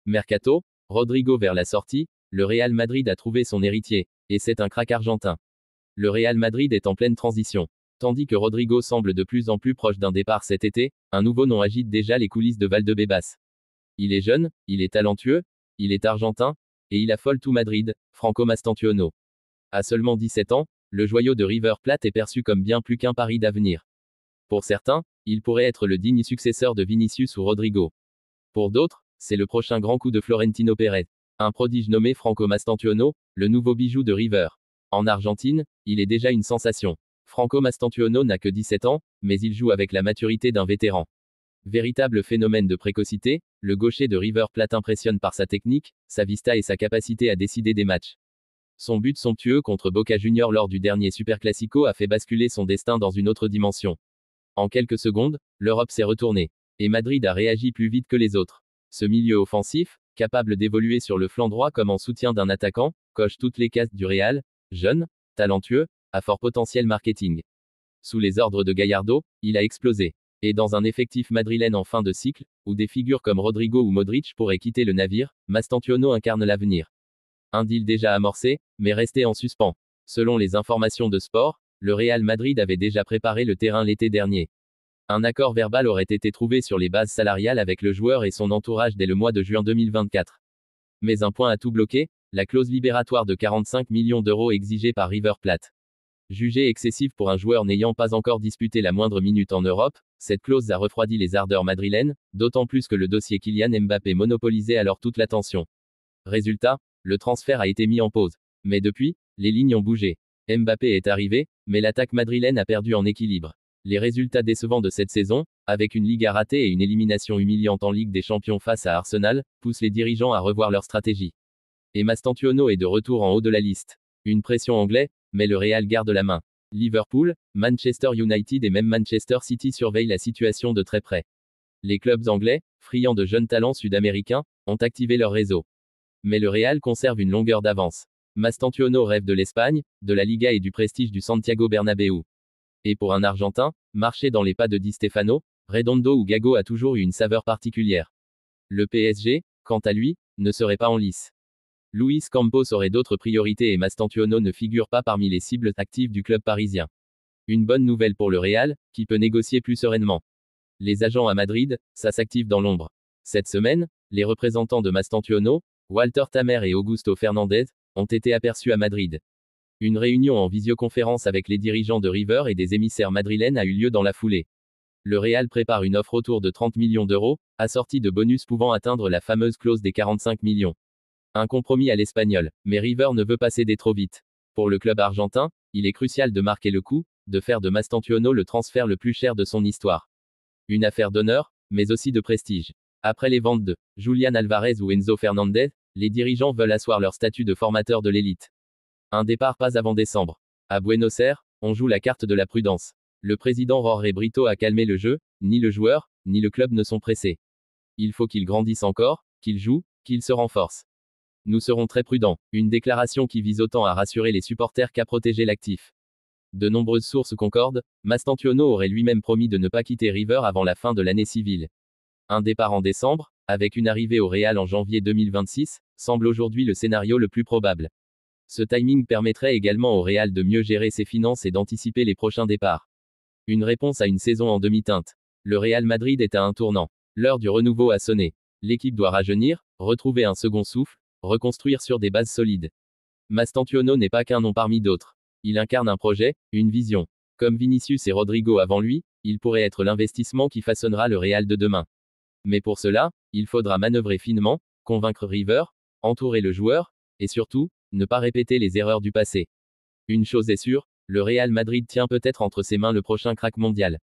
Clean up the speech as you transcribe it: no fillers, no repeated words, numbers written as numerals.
Mercato, Rodrigo vers la sortie, le Real Madrid a trouvé son héritier, et c'est un crack argentin. Le Real Madrid est en pleine transition. Tandis que Rodrigo semble de plus en plus proche d'un départ cet été, un nouveau nom agite déjà les coulisses de Valdebebas. Il est jeune, il est talentueux, il est argentin, et il affole tout Madrid, Franco Mastantuono. À seulement 17 ans, le joyau de River Plate est perçu comme bien plus qu'un pari d'avenir. Pour certains, il pourrait être le digne successeur de Vinicius ou Rodrigo. Pour d'autres, c'est le prochain grand coup de Florentino Pérez. Un prodige nommé Franco Mastantuono, le nouveau bijou de River. En Argentine, il est déjà une sensation. Franco Mastantuono n'a que 17 ans, mais il joue avec la maturité d'un vétéran. Véritable phénomène de précocité, le gaucher de River Plate impressionne par sa technique, sa vista et sa capacité à décider des matchs. Son but somptueux contre Boca Juniors lors du dernier Superclásico a fait basculer son destin dans une autre dimension. En quelques secondes, l'Europe s'est retournée. Et Madrid a réagi plus vite que les autres. Ce milieu offensif, capable d'évoluer sur le flanc droit comme en soutien d'un attaquant, coche toutes les cases du Real, jeune, talentueux, à fort potentiel marketing. Sous les ordres de Gallardo, il a explosé. Et dans un effectif madrilène en fin de cycle, où des figures comme Rodrigo ou Modric pourraient quitter le navire, Mastantuono incarne l'avenir. Un deal déjà amorcé, mais resté en suspens. Selon les informations de Sport, le Real Madrid avait déjà préparé le terrain l'été dernier. Un accord verbal aurait été trouvé sur les bases salariales avec le joueur et son entourage dès le mois de juin 2024. Mais un point a tout bloqué, la clause libératoire de 45 millions d'euros exigée par River Plate. Jugée excessive pour un joueur n'ayant pas encore disputé la moindre minute en Europe, cette clause a refroidi les ardeurs madrilènes, d'autant plus que le dossier Kylian Mbappé monopolisait alors toute l'attention. Résultat, le transfert a été mis en pause. Mais depuis, les lignes ont bougé. Mbappé est arrivé, mais l'attaque madrilène a perdu en équilibre. Les résultats décevants de cette saison, avec une Liga ratée et une élimination humiliante en Ligue des Champions face à Arsenal, poussent les dirigeants à revoir leur stratégie. Et Mastantuono est de retour en haut de la liste. Une pression anglaise, mais le Real garde la main. Liverpool, Manchester United et même Manchester City surveillent la situation de très près. Les clubs anglais, friands de jeunes talents sud-américains, ont activé leur réseau. Mais le Real conserve une longueur d'avance. Mastantuono rêve de l'Espagne, de la Liga et du prestige du Santiago Bernabéu. Et pour un Argentin, marcher dans les pas de Di Stefano, Redondo ou Gago a toujours eu une saveur particulière. Le PSG, quant à lui, ne serait pas en lice. Luis Campos aurait d'autres priorités et Mastantuono ne figure pas parmi les cibles actives du club parisien. Une bonne nouvelle pour le Real, qui peut négocier plus sereinement. Les agents à Madrid, ça s'active dans l'ombre. Cette semaine, les représentants de Mastantuono, Walter Tamer et Augusto Fernandez, ont été aperçus à Madrid. Une réunion en visioconférence avec les dirigeants de River et des émissaires madrilènes a eu lieu dans la foulée. Le Real prépare une offre autour de 30 millions d'euros, assortie de bonus pouvant atteindre la fameuse clause des 45 millions. Un compromis à l'espagnol, mais River ne veut pas céder trop vite. Pour le club argentin, il est crucial de marquer le coup, de faire de Mastantuono le transfert le plus cher de son histoire. Une affaire d'honneur, mais aussi de prestige. Après les ventes de Julián Alvarez ou Enzo Fernandez, les dirigeants veulent asseoir leur statut de formateur de l'élite. Un départ pas avant décembre. À Buenos Aires, on joue la carte de la prudence. Le président Jorge Brito a calmé le jeu, ni le joueur, ni le club ne sont pressés. Il faut qu'il grandisse encore, qu'il joue, qu'il se renforce. Nous serons très prudents, une déclaration qui vise autant à rassurer les supporters qu'à protéger l'actif. De nombreuses sources concordent, Mastantuono aurait lui-même promis de ne pas quitter River avant la fin de l'année civile. Un départ en décembre, avec une arrivée au Real en janvier 2026, semble aujourd'hui le scénario le plus probable. Ce timing permettrait également au Real de mieux gérer ses finances et d'anticiper les prochains départs. Une réponse à une saison en demi-teinte. Le Real Madrid est à un tournant. L'heure du renouveau a sonné. L'équipe doit rajeunir, retrouver un second souffle, reconstruire sur des bases solides. Mastantuono n'est pas qu'un nom parmi d'autres. Il incarne un projet, une vision. Comme Vinicius et Rodrigo avant lui, il pourrait être l'investissement qui façonnera le Real de demain. Mais pour cela, il faudra manœuvrer finement, convaincre River, entourer le joueur, et surtout, ne pas répéter les erreurs du passé. Une chose est sûre, le Real Madrid tient peut-être entre ses mains le prochain crack mondial.